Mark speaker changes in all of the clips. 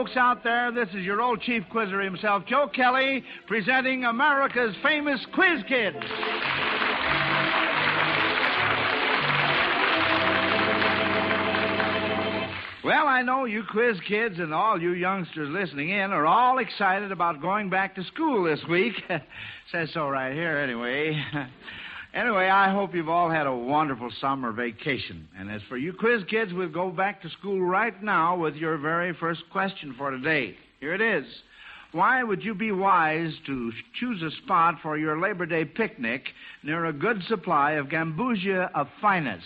Speaker 1: folks out there, this is your old chief quizzer himself, Joe Kelly, presenting America's famous Quiz Kids. Well, I know you quiz kids and all you youngsters listening in are all excited about going back to school this week. Says so right here, anyway. Anyway, I hope you've all had a wonderful summer vacation. And as for you quiz kids, we'll go back to school right now with your very first question for today. Here it is. Why would you be wise to choose a spot for your Labor Day picnic near a good supply of Gambosi of Finnus?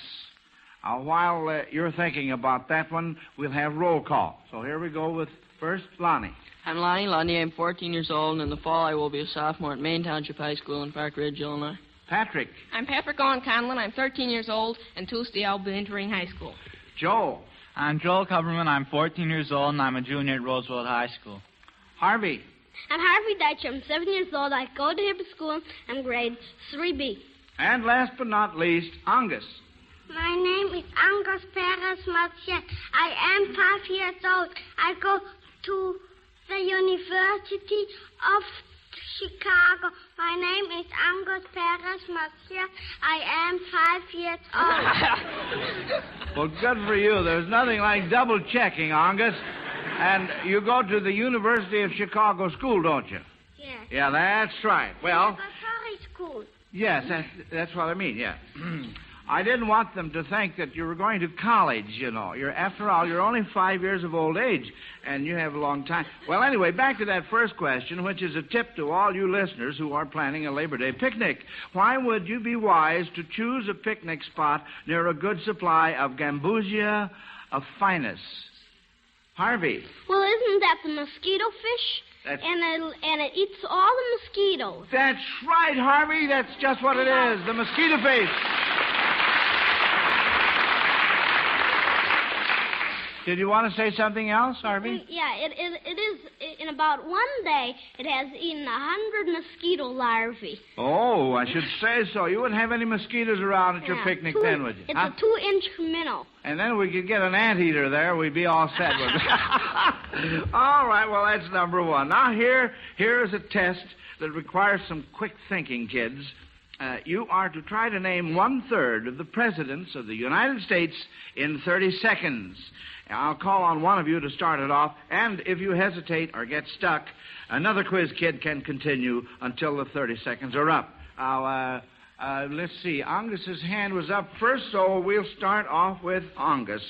Speaker 1: While you're thinking about that one, we'll have roll call. So here we go with first Lonnie.
Speaker 2: I'm Lonnie Lundy. I'm 14 years old, and in the fall I will be a sophomore at Maine Township High School in Park Ridge, Illinois.
Speaker 1: Patrick.
Speaker 3: I'm Patrick Owen Conlon. I'm 13 years old, and Tuesday I'll be entering high school.
Speaker 1: Joel.
Speaker 4: I'm Joel Coverman. I'm 14 years old, and I'm a junior at Roosevelt High School.
Speaker 1: Harvey.
Speaker 5: I'm Harvey Dyke. I'm 7 years old. I go to Hibbert School. I'm grade 3B.
Speaker 1: And last but not least, Angus.
Speaker 5: My name is Angus Perez Martier. I am 5 years old. I go to the University of Chicago. My name is Angus Perez Martier. I am 5 years old.
Speaker 1: Well, good for you. There's nothing like double-checking, Angus. And you go to the University of Chicago school, don't you?
Speaker 5: Yes.
Speaker 1: Yeah, that's right. Well,
Speaker 5: Preparatory school.
Speaker 1: yes, that's what I mean, yeah. I didn't want them to think that you were going to college, you know. After all, you're only 5 years of old age, and you have a long time. Well, anyway, back to that first question, which is a tip to all you listeners who are planning a Labor Day picnic. Why would you be wise to choose a picnic spot near a good supply of Gambosi of Finnus? Harvey.
Speaker 5: Well, isn't that the mosquito fish? And it eats all the mosquitoes.
Speaker 1: That's right, Harvey. That's just what it is, the mosquito fish. Did you want to say something else, Harvey?
Speaker 5: Yeah, it is. In about 1 day, it has eaten 100 mosquito larvae.
Speaker 1: Oh, I should say so. You wouldn't have any mosquitoes around at your picnic then, would you?
Speaker 5: It's a 2-inch minnow.
Speaker 1: And then we could get an anteater there. We'd be all set with it. All right, well, that's number one. Now, here is a test that requires some quick thinking, kids. You are to try to name 1/3 of the presidents of the United States in 30 seconds. I'll call on one of you to start it off, and if you hesitate or get stuck, another quiz kid can continue until the 30 seconds are up. Now, let's see. Angus's hand was up first, so we'll start off with Angus.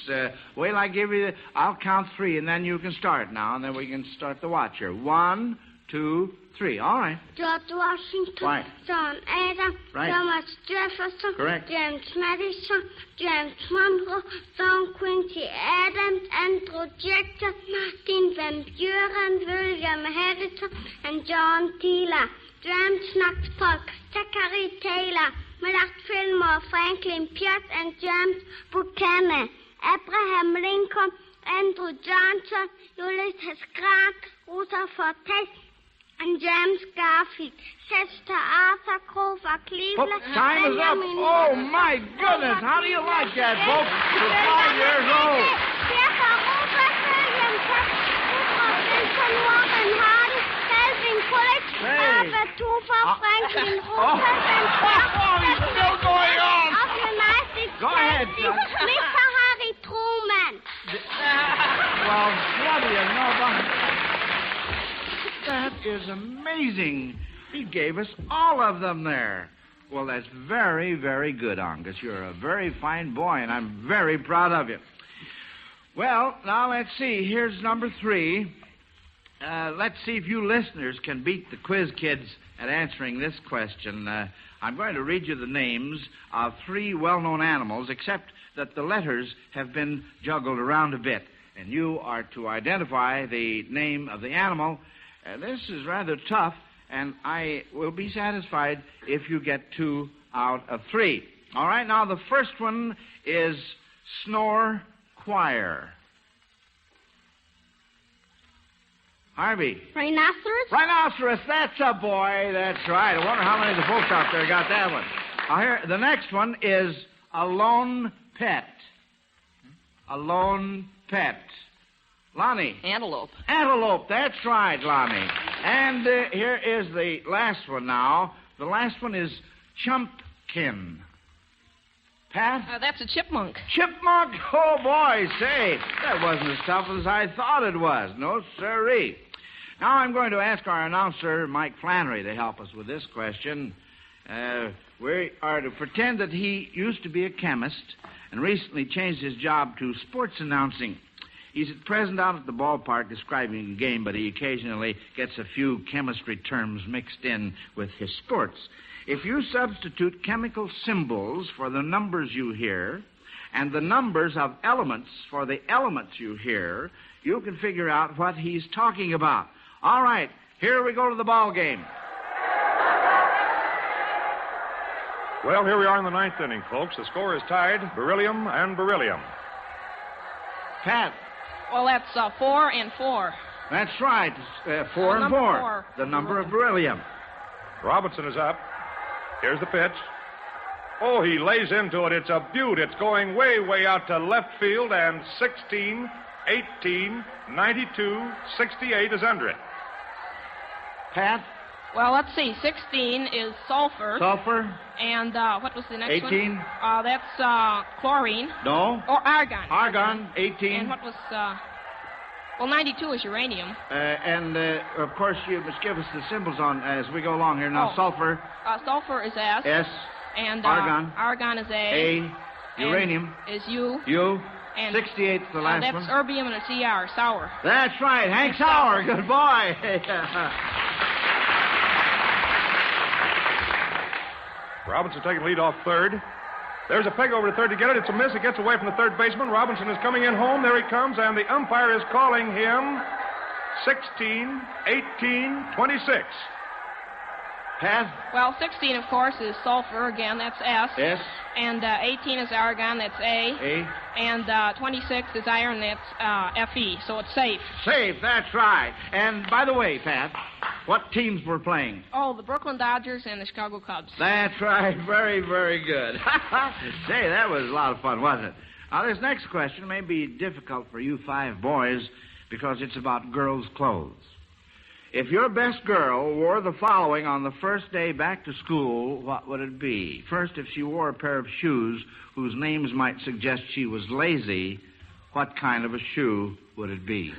Speaker 1: Wait till I give you I'll count 3, and then you can start now, and then we can start the watch here. 1, 2, 3. All right.
Speaker 5: George Washington.
Speaker 1: Right.
Speaker 5: John Adams.
Speaker 1: Right.
Speaker 5: Thomas Jefferson.
Speaker 1: Correct.
Speaker 5: James Madison. James Monroe. John Quincy Adams. Andrew Jackson. Martin Van Buren. William Harrison. And John Taylor. James Knox Polk. Zachary Taylor. Millard Fillmore. Franklin Pierce. And James Buchanan. Abraham Lincoln. Andrew Johnson. Ulysses Grant. Rutherford Fortes. And James Garfield, Chester Arthur, Grover Cleveland.
Speaker 1: Time is up. Oh, my goodness. How do you like that, folks? You're 5 years old.
Speaker 5: Theodore Roosevelt, William Woodrow Wilson, Warren Harding, Calvin Coolidge, Herbert Hoover, Franklin Roosevelt, and
Speaker 1: he's still going on.
Speaker 5: of the United
Speaker 1: Go ahead, son.
Speaker 5: Mr. Harry Truman.
Speaker 1: Well, what do you know about... That is amazing. He gave us all of them there. Well, that's very, very good, Angus. You're a very fine boy, and I'm very proud of you. Well, now let's see. Here's number 3. Let's see if you listeners can beat the quiz kids at answering this question. I'm going to read you the names of 3 well-known animals, except that the letters have been juggled around a bit. And you are to identify the name of the animal. This is rather tough, and I will be satisfied if you get 2 out of 3. All right, now the first one is Snore Choir. Harvey.
Speaker 5: Rhinoceros?
Speaker 1: Rhinoceros, that's a boy. That's right. I wonder how many of the folks out there got that one. Now here, the next one is a lone pet. A lone pet. Lonnie.
Speaker 2: Antelope.
Speaker 1: Antelope, that's right, Lonnie. And here is the last one now. The last one is chumpkin. Pat?
Speaker 3: That's a chipmunk.
Speaker 1: Chipmunk? Oh, boy, say, that wasn't as tough as I thought it was. No, sirree. Now I'm going to ask our announcer, Mike Flannery, to help us with this question. We are to pretend that he used to be a chemist and recently changed his job to sports announcing. He's at present out at the ballpark describing a game, but he occasionally gets a few chemistry terms mixed in with his sports. If you substitute chemical symbols for the numbers you hear and the numbers of elements for the elements you hear, you can figure out what he's talking about. All right, here we go to the ball game.
Speaker 6: Well, here we are in the ninth inning, folks. The score is tied, beryllium and beryllium.
Speaker 1: Pat.
Speaker 3: Well, that's 4 and 4.
Speaker 1: That's right, 4 and 4. The number of beryllium.
Speaker 6: Robinson is up. Here's the pitch. Oh, he lays into it. It's a beaut. It's going way, way out to left field, and 16, 18, 92, 68 is under it.
Speaker 1: Pat?
Speaker 3: Well, let's see. 16 is sulfur.
Speaker 1: Sulfur?
Speaker 3: And what was the next
Speaker 1: 18?
Speaker 3: one? That's chlorine.
Speaker 1: No.
Speaker 3: Or argon.
Speaker 1: Argon, 18.
Speaker 3: And what was... well, 92 is uranium.
Speaker 1: Of course, you must give us the symbols on as we go along here. Now, sulfur.
Speaker 3: Sulfur is S.
Speaker 1: S.
Speaker 3: And
Speaker 1: argon.
Speaker 3: Argon is A.
Speaker 1: A. Uranium.
Speaker 3: Is U.
Speaker 1: U.
Speaker 3: And
Speaker 1: 68 is the last
Speaker 3: that's
Speaker 1: one.
Speaker 3: That's erbium and it's ER, sour.
Speaker 1: That's right, Hank Sauer. Good boy.
Speaker 6: Robinson taking lead off third. There's a peg over to third to get it. It's a miss. It gets away from the third baseman. Robinson is coming in home. There he comes, and the umpire is calling him 16, 18, 26.
Speaker 1: Pat?
Speaker 3: Well, 16, of course, is sulfur. Again, that's S.
Speaker 1: S.
Speaker 3: And 18 is argon. That's A.
Speaker 1: A.
Speaker 3: And 26 is iron. That's Fe. So it's safe.
Speaker 1: Safe, that's right. And by the way, Pat, what teams were playing?
Speaker 3: Oh, the Brooklyn Dodgers and the Chicago Cubs.
Speaker 1: That's right. Very, very good. Say, that was a lot of fun, wasn't it? Now, this next question may be difficult for you 5 boys because it's about girls' clothes. If your best girl wore the following on the first day back to school, what would it be? First, if she wore a pair of shoes whose names might suggest she was lazy, what kind of a shoe would it be?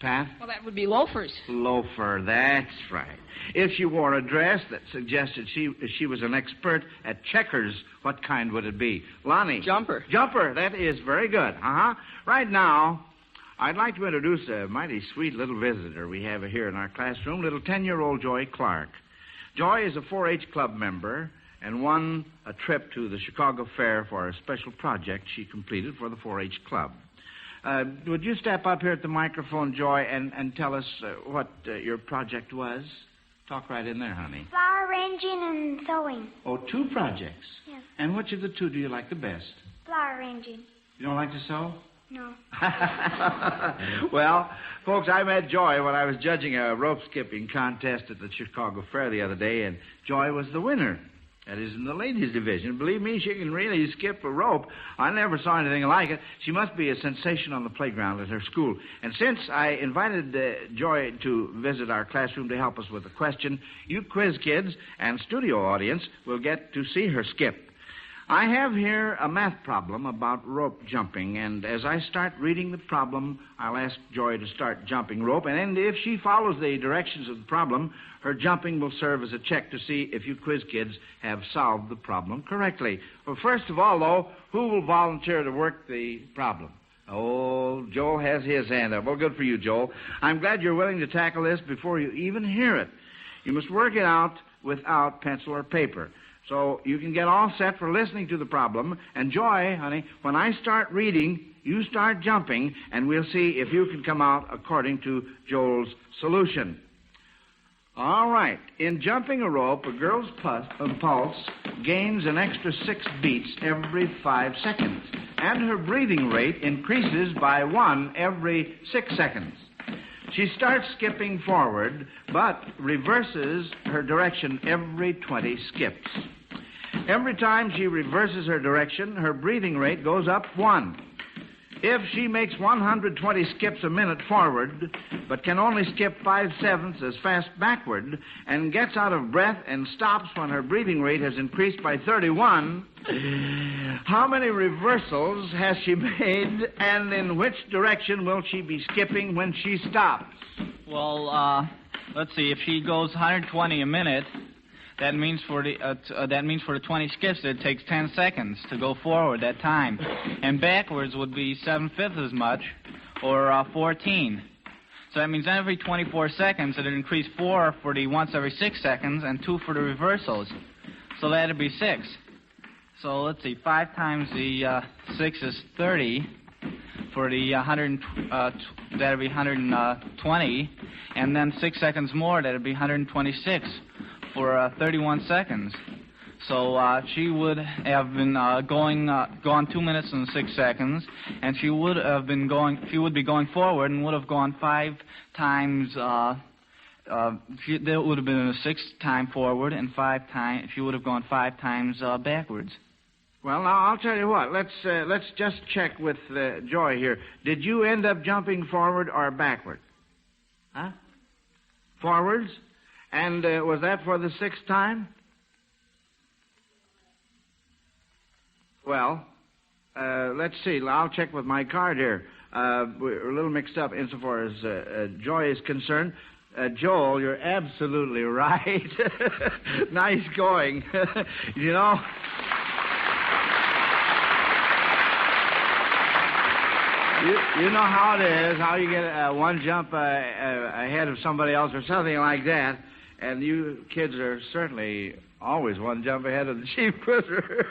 Speaker 1: Pat?
Speaker 3: Well, that would be loafers.
Speaker 1: Loafer, that's right. If she wore a dress that suggested she was an expert at checkers, what kind would it be? Lonnie?
Speaker 2: Jumper.
Speaker 1: Jumper, that is very good. Right now, I'd like to introduce a mighty sweet little visitor we have here in our classroom, little 10-year-old Joy Clark. Joy is a 4-H club member and won a trip to the Chicago Fair for a special project she completed for the 4-H club. Would you step up here at the microphone, Joy, and tell us what your project was? Talk right in there, honey.
Speaker 5: Flower arranging and sewing.
Speaker 1: Oh, 2 projects?
Speaker 5: Yes.
Speaker 1: And which of the 2 do you like the best?
Speaker 5: Flower arranging.
Speaker 1: You don't like to sew?
Speaker 5: No.
Speaker 1: Well, folks, I met Joy when I was judging a rope skipping contest at the Chicago Fair the other day, and Joy was the winner. That is in the ladies' division. Believe me, she can really skip a rope. I never saw anything like it. She must be a sensation on the playground at her school. And since I invited Joy to visit our classroom to help us with a question, you quiz kids and studio audience will get to see her skip. I have here a math problem about rope jumping, and as I start reading the problem, I'll ask Joy to start jumping rope, and if she follows the directions of the problem, her jumping will serve as a check to see if you quiz kids have solved the problem correctly. Well, first of all, though, who will volunteer to work the problem? Oh, Joel has his hand up. Well, good for you, Joel. I'm glad you're willing to tackle this before you even hear it. You must work it out without pencil or paper. So you can get all set for listening to the problem. And Joy, honey, when I start reading, you start jumping, and we'll see if you can come out according to Joel's solution. All right. In jumping a rope, a girl's pulse gains an extra 6 beats every 5 seconds, and her breathing rate increases by 1 every 6 seconds. She starts skipping forward, but reverses her direction every 20 skips. Every time she reverses her direction, her breathing rate goes up 1. If she makes 120 skips a minute forward, but can only skip 5/7 as fast backward, and gets out of breath and stops when her breathing rate has increased by 31, how many reversals has she made, and in which direction will she be skipping when she stops?
Speaker 4: Well, let's see. If she goes 120 a minute, that means for the 20 skips, it takes 10 seconds to go forward that time, and backwards would be 7/5 as much, or 14. So that means every 24 seconds it'd increase 4 for the once every 6 seconds and 2 for the reversals. So that'd be 6. So let's see. 5 times the 6 is 30. For the 100, that'd be 120, and then 6 seconds more, that'd be 126 for 31 seconds. So she would have been gone 2 minutes and 6 seconds, and she would be going forward and would have gone 5 times. There would have been a 6 time forward and 5 times. She would have gone 5 times backwards.
Speaker 1: Well, now, I'll tell you what. Let's just check with Joy here. Did you end up jumping forward or backward? Huh? Forwards? And was that for the 6th time? Well, let's see. I'll check with my card here. We're a little mixed up insofar as Joy is concerned. Joel, you're absolutely right. Nice going. You know... You know how it is, how you get one jump ahead of somebody else or something like that, and you kids are certainly always one jump ahead of the chief prisoner.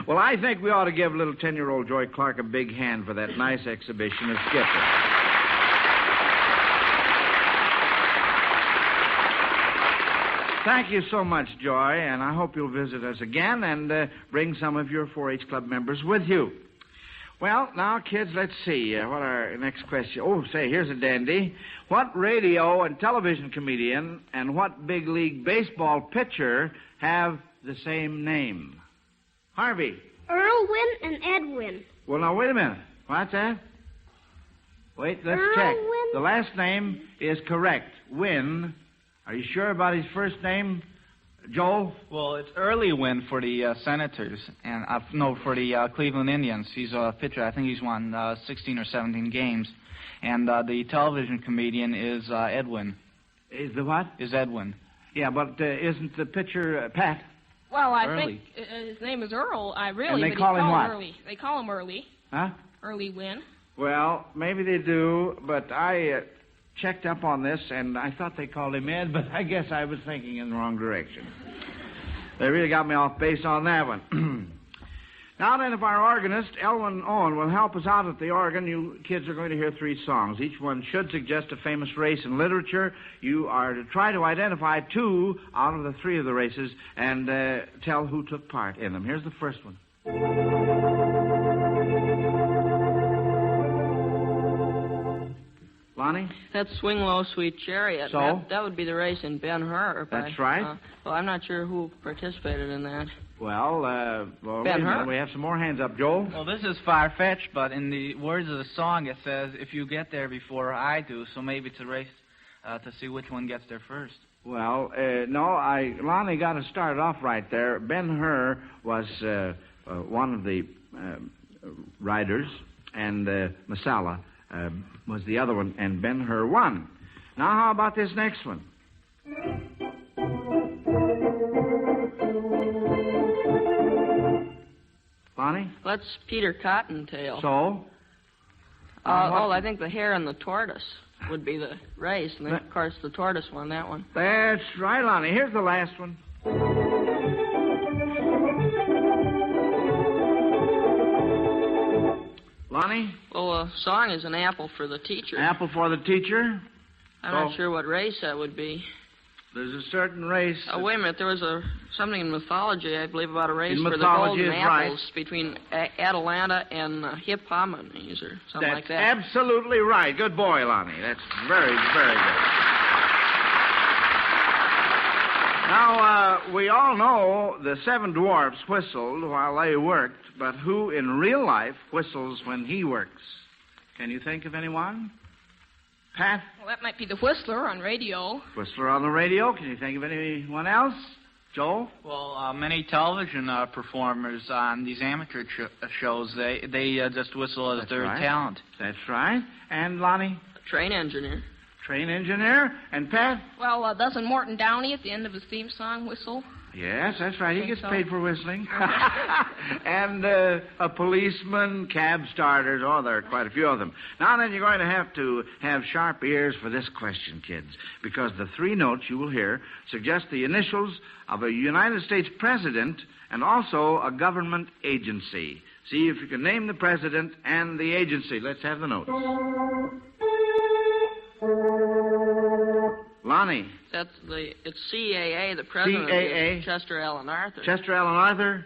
Speaker 1: Well, I think we ought to give little 10-year-old Joy Clark a big hand for that nice exhibition of skipping. Thank you so much, Joy, and I hope you'll visit us again and bring some of your 4-H Club members with you. Well, now, kids, let's see. What our next question? Oh, say, here's a dandy. What radio and television comedian and what big league baseball pitcher have the same name? Harvey.
Speaker 5: Irwin and Edwin.
Speaker 1: Well, now, wait a minute. What's that? Wait, let's check. The last name is correct. Win. Are you sure about his first name? Joel?
Speaker 4: Well, it's early win for the Senators, and for the Cleveland Indians. He's a pitcher. I think he's won 16 or 17 games. And the television comedian is Edwin.
Speaker 1: Is the what?
Speaker 4: Is Edwin.
Speaker 1: Yeah, but isn't the pitcher Pat?
Speaker 3: Well, I
Speaker 4: Early.
Speaker 3: think his name is Earl.
Speaker 1: And they call him what?
Speaker 3: Early. They call him Early.
Speaker 1: Huh?
Speaker 3: Early Win.
Speaker 1: Well, maybe they do, but I checked up on this, and I thought they called him Ed, but I guess I was thinking in the wrong direction. They really got me off base on that one. Now then, if our organist, Elwin Owen, will help us out at the organ, you kids are going to hear 3 songs. Each one should suggest a famous race in literature. You are to try to identify 2 out of the 3 of the races and tell who took part in them. Here's the first one. Lonnie?
Speaker 2: That's Swing Low, Sweet Chariot.
Speaker 1: So?
Speaker 2: That would be the race in Ben-Hur.
Speaker 1: That's right.
Speaker 2: Well, I'm not sure who participated in that.
Speaker 1: Well,
Speaker 2: Ben-Hur?
Speaker 1: we have some more hands up. Joel?
Speaker 4: Well, this is far-fetched, but in the words of the song, it says, if you get there before I do, so maybe it's a race to see which one gets there first.
Speaker 1: Well, Lonnie got us started off right there. Ben-Hur was one of the riders, and Masala was the other one, and Ben-Hur won. Now, how about this next one? Lonnie?
Speaker 2: That's Peter Cottontail.
Speaker 1: So?
Speaker 2: I think the Hare and the Tortoise would be the race, and then, of course, the tortoise won that one.
Speaker 1: That's right, Lonnie. Here's the last one. Lonnie?
Speaker 2: Well, the song is An Apple for the Teacher.
Speaker 1: Apple for the Teacher?
Speaker 2: I'm not sure what race that would be.
Speaker 1: There's a certain race.
Speaker 2: Wait a minute. There was something in mythology, I believe, about a race
Speaker 1: in
Speaker 2: for the golden apples between Atalanta and Hippomenes or something like that.
Speaker 1: That's absolutely right. Good boy, Lonnie. That's very, very good. Now, we all know the 7 dwarfs whistled while they worked, but who in real life whistles when he works? Can you think of anyone? Pat?
Speaker 3: Well, that might be the Whistler on radio.
Speaker 1: Whistler on the radio. Can you think of anyone else? Joel?
Speaker 4: Well, many television performers on these amateur shows, they just whistle as their talent.
Speaker 1: That's right. And Lonnie?
Speaker 2: A train engineer.
Speaker 1: Train engineer. And Pat?
Speaker 3: Well, doesn't Morton Downey at the end of his theme song whistle?
Speaker 1: Yes, that's right. He gets paid for whistling. And a policeman, cab starters. Oh, there are quite a few of them. Now then, you're going to have sharp ears for this question, kids, because the three notes you will hear suggest the initials of a United States president and also a government agency. See if you can name the president and the agency. Let's have the notes. Lonnie.
Speaker 2: It's CAA, the president.
Speaker 1: CAA.
Speaker 2: Is Chester Allen Arthur.
Speaker 1: Chester Allen Arthur.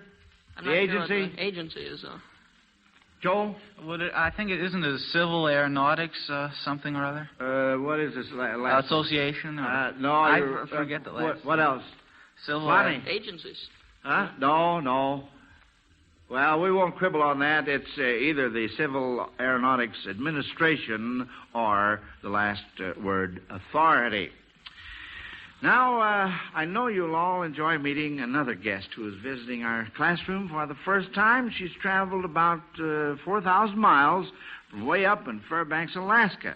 Speaker 2: I'm
Speaker 1: the
Speaker 2: not
Speaker 1: agency.
Speaker 2: Sure what the agency is, though.
Speaker 1: Joel?
Speaker 4: I think it isn't a Civil Aeronautics something or other.
Speaker 1: What is this last?
Speaker 4: Association? Or,
Speaker 1: no,
Speaker 4: I forget the last.
Speaker 1: What else?
Speaker 4: Civil
Speaker 1: Lonnie.
Speaker 2: Agencies.
Speaker 1: Huh? No. Well, we won't quibble on that. It's either the Civil Aeronautics Administration or the last word, authority. Now, I know you'll all enjoy meeting another guest who is visiting our classroom for the first time. She's traveled about 4,000 miles from way up in Fairbanks, Alaska.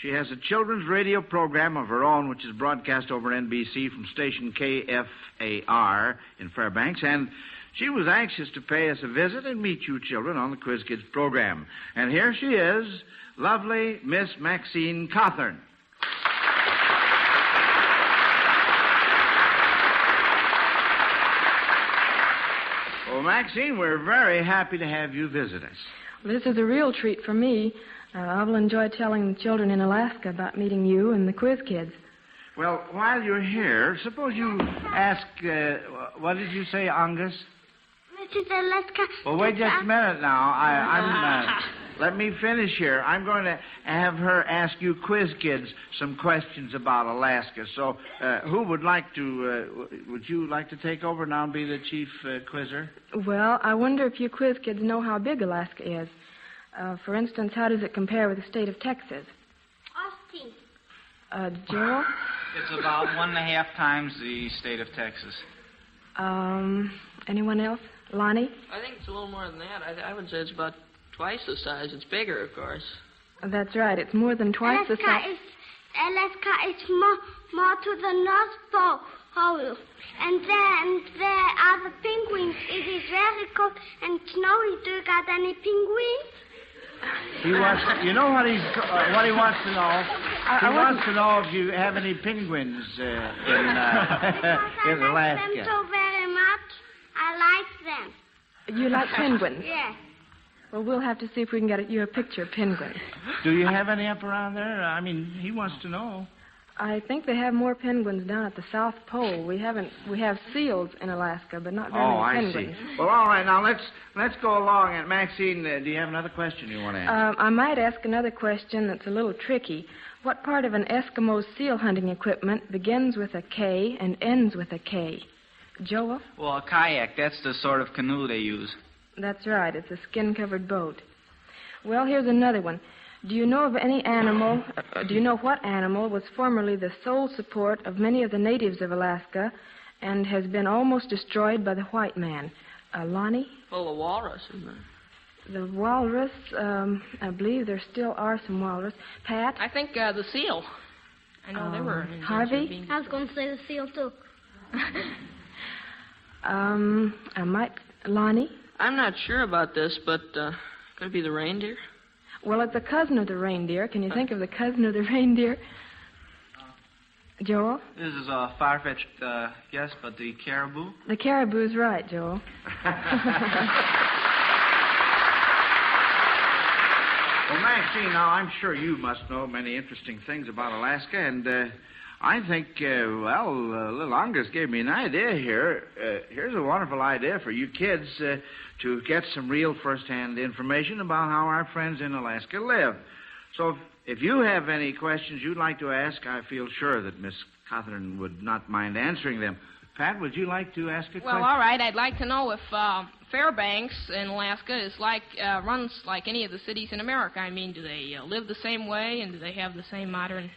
Speaker 1: She has a children's radio program of her own, which is broadcast over NBC from station KFAR in Fairbanks, and she was anxious to pay us a visit and meet you children on the Quiz Kids program. And here she is, lovely Miss Maxine Cawthorn. Well, Maxine, we're very happy to have you visit us.
Speaker 7: This is a real treat for me. I will enjoy telling the children in Alaska about meeting you and the Quiz Kids.
Speaker 1: Well, while you're here, suppose you ask, what did you say, Angus?
Speaker 5: Mrs. Alaska.
Speaker 1: Well, wait just a minute now. Let me finish here. I'm going to have her ask you Quiz Kids some questions about Alaska. So, who would like to, would you like to take over now and be the chief quizzer?
Speaker 7: Well, I wonder if you Quiz Kids know how big Alaska is. For instance, how does it compare with the state of Texas?
Speaker 5: Austin.
Speaker 7: Gerald?
Speaker 4: It's about 1.5 times the state of Texas.
Speaker 7: Anyone else? Lonnie?
Speaker 2: I think it's a little more than that. I would say it's about twice the size. It's bigger, of course.
Speaker 7: That's right. It's more than twice the size.
Speaker 5: Alaska is more to the North Pole. And there are the penguins. It is very cold and snowy. Do you got any penguins?
Speaker 1: He wants, you know what he wants to know? He wants to know if you have any penguins in Alaska.
Speaker 5: I like them so very much. I like them.
Speaker 7: You like penguins?
Speaker 5: Yes.
Speaker 7: Well, we'll have to see if we can get you a picture of penguins.
Speaker 1: Do you have any up around there? I mean, he wants to know.
Speaker 7: I think they have more penguins down at the South Pole. We have seals in Alaska, but not very many penguins.
Speaker 1: I see. Well, all right, now let's go along. And Maxine, do you have another question you want to ask?
Speaker 7: I might ask another question that's a little tricky. What part of an Eskimo's seal hunting equipment begins with a K and ends with a K? Joel?
Speaker 4: Well, a kayak, that's the sort of canoe they use.
Speaker 7: That's right. It's a skin-covered boat. Well, here's another one. Do you know of any animal, do you know what animal was formerly the sole support of many of the natives of Alaska and has been almost destroyed by the white man? Lonnie?
Speaker 2: Well, the walrus, isn't it?
Speaker 7: The walrus, I believe there still are some walrus. Pat?
Speaker 3: I think the seal. I know they were.
Speaker 7: Harvey?
Speaker 5: I was going to say the seal, too.
Speaker 7: Lonnie?
Speaker 2: I'm not sure about this, but could it be the reindeer?
Speaker 7: Well, it's a cousin of the reindeer. Can you think of the cousin of the reindeer? Joel?
Speaker 4: This is a far-fetched guess, but the caribou?
Speaker 7: The caribou's right, Joel.
Speaker 1: Well, Maxine, now, I'm sure you must know many interesting things about Alaska, and I think, little Angus gave me an idea here. Here's a wonderful idea for you kids to get some real first-hand information about how our friends in Alaska live. So if you have any questions you'd like to ask, I feel sure that Miss Cawthorn would not mind answering them. Pat, would you like to ask a question?
Speaker 3: Well, all right. I'd like to know if Fairbanks in Alaska is runs like any of the cities in America. I mean, do they live the same way, and do they have the same modern...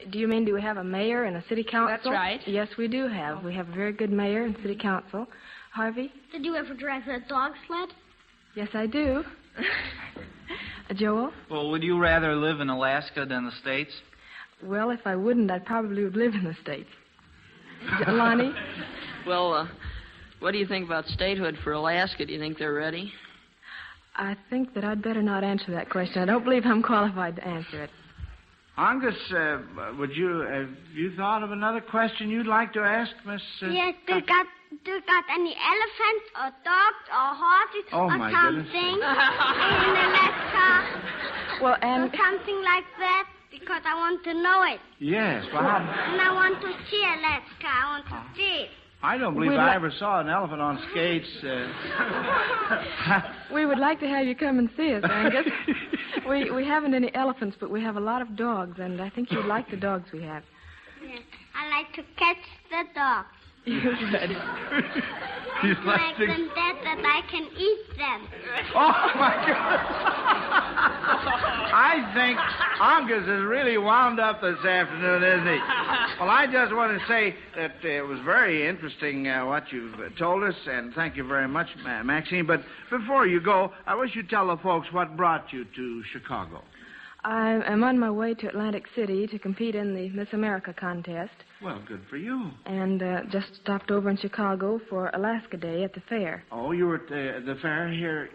Speaker 7: Do you mean do we have a mayor and a city council?
Speaker 3: That's right.
Speaker 7: Yes, we do have. We have a very good mayor and city council. Harvey?
Speaker 5: Did you ever drive that dog sled?
Speaker 7: Yes, I do. Joel?
Speaker 4: Well, would you rather live in Alaska than the States?
Speaker 7: Well, if I wouldn't, I probably would live in the States. Lonnie?
Speaker 2: Well, what do you think about statehood for Alaska? Do you think they're ready?
Speaker 7: I think that I'd better not answer that question. I don't believe I'm qualified to answer it.
Speaker 1: Angus, have you thought of another question you'd like to ask, Miss...
Speaker 5: Yes, do you got any elephants or dogs or horses or something in Alaska?
Speaker 7: Well, and...
Speaker 5: Or something like that, because I want to know it.
Speaker 1: Yes, well,
Speaker 5: And I want to see Alaska. I want to see it.
Speaker 1: I don't believe I ever saw an elephant on skates.
Speaker 7: We would like to have you come and see us, Angus. We haven't any elephants, but we have a lot of dogs, and I think you'd like the dogs we have.
Speaker 5: Yes, I like to catch the dogs.
Speaker 7: You would.
Speaker 5: Make them dead that I can eat them.
Speaker 1: Oh, my God. I think Angus is really wound up this afternoon, isn't he? Well, I just want to say that it was very interesting what you've told us, and thank you very much, Maxine. But before you go, I wish you'd tell the folks what brought you to Chicago.
Speaker 7: I'm on my way to Atlantic City to compete in the Miss America contest.
Speaker 1: Well, good for you.
Speaker 7: And just stopped over in Chicago for Alaska Day at the fair.
Speaker 1: Oh, you were at the fair here?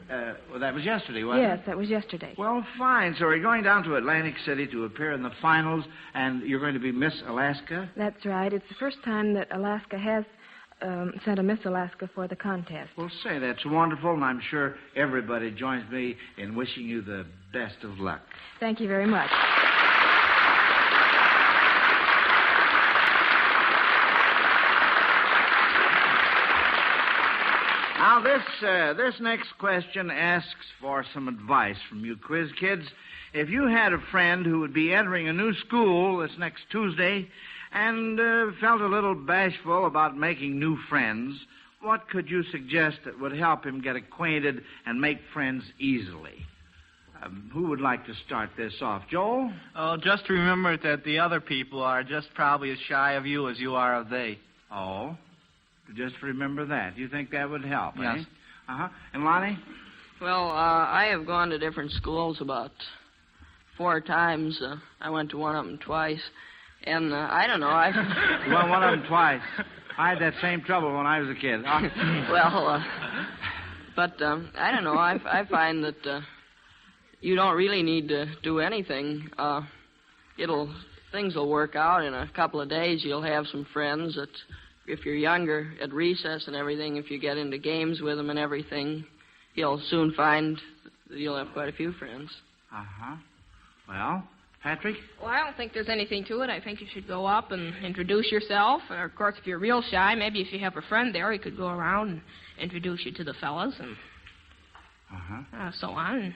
Speaker 1: Well, that was yesterday, wasn't it?
Speaker 7: Yes, that was yesterday.
Speaker 1: Well, fine. So you're going down to Atlantic City to appear in the finals, and you're going to be Miss Alaska?
Speaker 7: That's right. It's the first time that Alaska has sent a Miss Alaska for the contest.
Speaker 1: Well, say, that's wonderful, and I'm sure everybody joins me in wishing you the best of luck.
Speaker 7: Thank you very much.
Speaker 1: Now, this next question asks for some advice from you quiz kids. If you had a friend who would be entering a new school this next Tuesday and felt a little bashful about making new friends, what could you suggest that would help him get acquainted and make friends easily? Who would like to start this off? Joel?
Speaker 4: Oh, just remember that the other people are just probably as shy of you as you are of they.
Speaker 1: Oh, just remember that. You think that would help,
Speaker 4: Yes.
Speaker 1: eh? Uh-huh. And Lonnie?
Speaker 2: Well, I have gone to different schools about 4 times. I went to one of them twice. And I don't know.
Speaker 1: Well, one of them twice. I had that same trouble when I was a kid.
Speaker 2: But I don't know. I find that you don't really need to do anything. Things will work out in a couple of days. You'll have some friends that, if you're younger, at recess and everything, if you get into games with them and everything, you'll soon find that you'll have quite a few friends.
Speaker 1: Uh-huh. Well, Patrick?
Speaker 3: Well, I don't think there's anything to it. I think you should go up and introduce yourself. And, of course, if you're real shy, maybe if you have a friend there, he could go around and introduce you to the fellas and so on.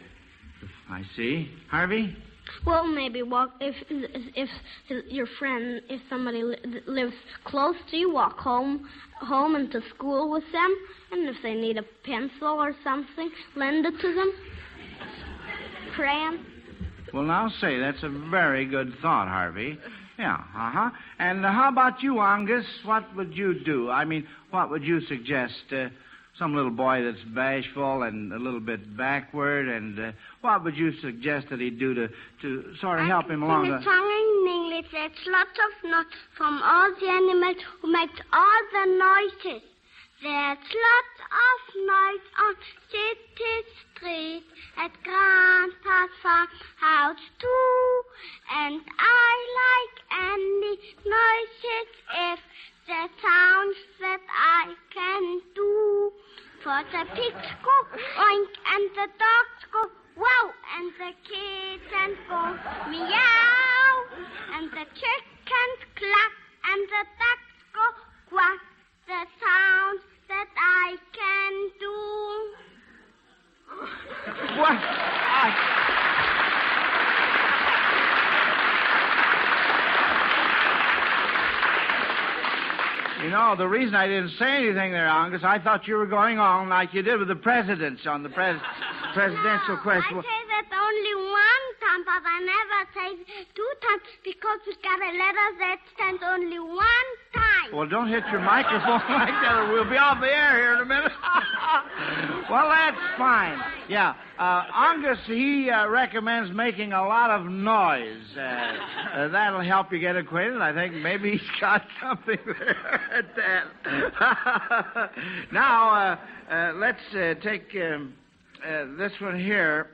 Speaker 1: I see. Harvey?
Speaker 5: Well, maybe walk if your friend, if somebody lives close to you, walk home and to school with them, and if they need a pencil or something, lend it to them. Crayon.
Speaker 1: Well, now, say, that's a very good thought, Harvey. Yeah, And how about you, Angus? What would you do? I mean, what would you suggest? Some little boy that's bashful and a little bit backward, and what would you suggest that he'd do to sort of help him along?
Speaker 5: In song in English, there's lots of notes from all the animals who make all the noises. There's lots of noise on city streets, at Grandpa's farmhouse too. And I like any noises if the sounds that I can do. For the pigs go oink and the dogs go wow, and the kittens go meow, and the chickens cluck and the ducks go quack. The sounds that I can do.
Speaker 1: What? You know. The reason I didn't say anything there, Angus, I thought you were going on like you did with the presidents on the presidential question.
Speaker 5: I say that only one time, but I never say 2 times because we got a letter that stands only 1 time.
Speaker 1: Well, don't hit your microphone like that or we'll be off the air here in a minute. Well, that's fine. Yeah. Angus, he recommends making a lot of noise. That'll help you get acquainted. I think maybe he's got something there at that. Now, let's take this one here.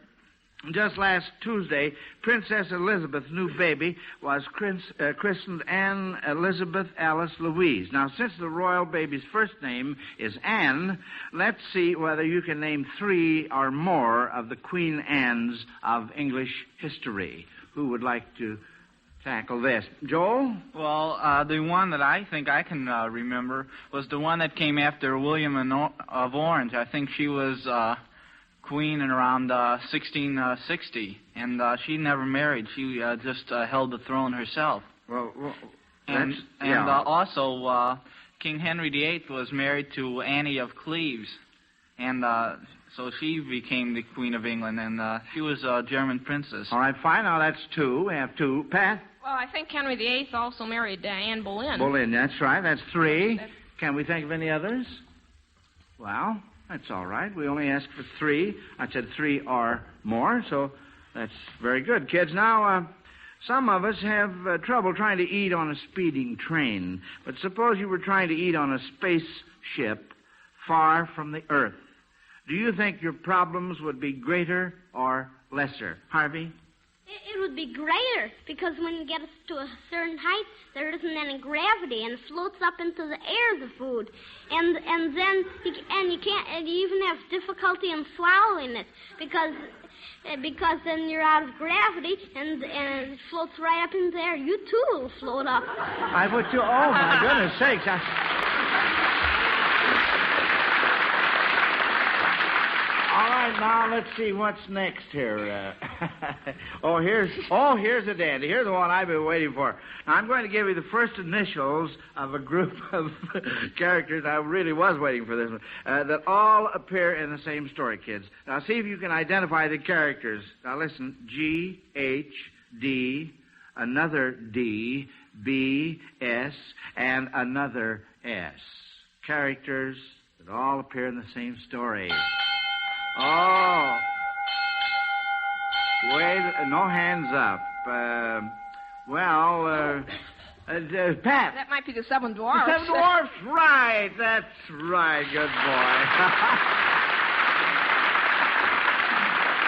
Speaker 1: Just last Tuesday, Princess Elizabeth's new baby was christened Anne Elizabeth Alice Louise. Now, since the royal baby's first name is Anne, let's see whether you can name 3 or more of the Queen Annes of English history. Who would like to tackle this? Joel?
Speaker 4: Well, the one that I think I can remember was the one that came after William of Orange. I think she was queen in around 1660, and she never married. She just held the throne herself. Also, King Henry VIII was married to Anne of Cleves, and so she became the Queen of England, and she was a German princess.
Speaker 1: All right, fine. Now that's 2. We have 2. Pat?
Speaker 3: Well, I think Henry VIII also married Anne Boleyn.
Speaker 1: Boleyn, that's right. That's 3. Can we think of any others? Well, that's all right. We only asked for 3. I said 3 or more, so that's very good. Kids, now, some of us have trouble trying to eat on a speeding train. But suppose you were trying to eat on a spaceship far from the Earth. Do you think your problems would be greater or lesser? Harvey?
Speaker 5: It would be greater, because when you get to a certain height, there isn't any gravity, and it floats up into the air, the food. And then you even have difficulty in swallowing it, because then you're out of gravity, and it floats right up in the air. You, too, will float up.
Speaker 1: I would, too. Oh, my goodness sakes. All right, now let's see what's next here. Here's a dandy. Here's the one I've been waiting for. Now, I'm going to give you the first initials of a group of characters. I really was waiting for this one. That all appear in the same story, kids. Now, see if you can identify the characters. Now, listen. G, H, D, another D, B, S, and another S. Characters that all appear in the same story. Oh. Wait, no hands up. Pat.
Speaker 3: That might be the 7 Dwarfs.
Speaker 1: The 7 Dwarfs, right. That's right. Good boy.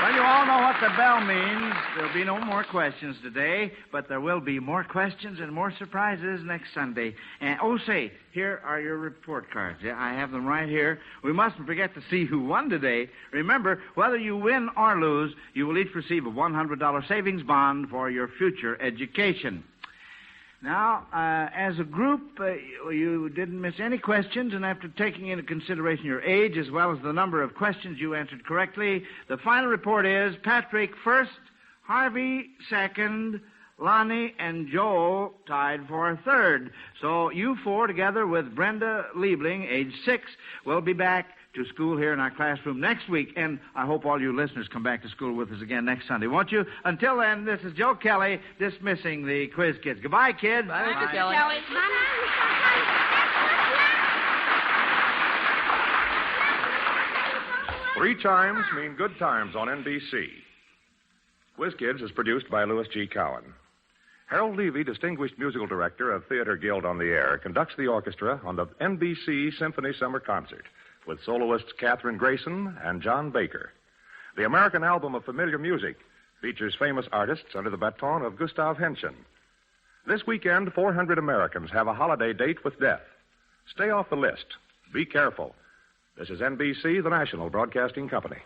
Speaker 1: Well, you all know what the bell means. There'll be no more questions today, but there will be more questions and more surprises next Sunday. And, say, here are your report cards. Yeah, I have them right here. We mustn't forget to see who won today. Remember, whether you win or lose, you will each receive a $100 savings bond for your future education. Now, as a group, you didn't miss any questions, and after taking into consideration your age as well as the number of questions you answered correctly, the final report is Patrick first, Harvey second, Lonnie and Joel tied for third. So you 4, together with Brenda Liebling, age 6, will be back to school here in our classroom next week, and I hope all you listeners come back to school with us again next Sunday, won't you? Until then, this is Joe Kelly dismissing the Quiz Kids. Goodbye, kids.
Speaker 3: Bye, Mr. Kelly.
Speaker 6: Three chimes mean good times on NBC. Quiz Kids is produced by Louis G. Cowan. Harold Levy, distinguished musical director of Theater Guild on the Air, conducts the orchestra on the NBC Symphony Summer Concert with soloists Katherine Grayson and John Baker. The American Album of Familiar Music features famous artists under the baton of Gustav Henschen. This weekend, 400 Americans have a holiday date with death. Stay off the list. Be careful. This is NBC, the national broadcasting company.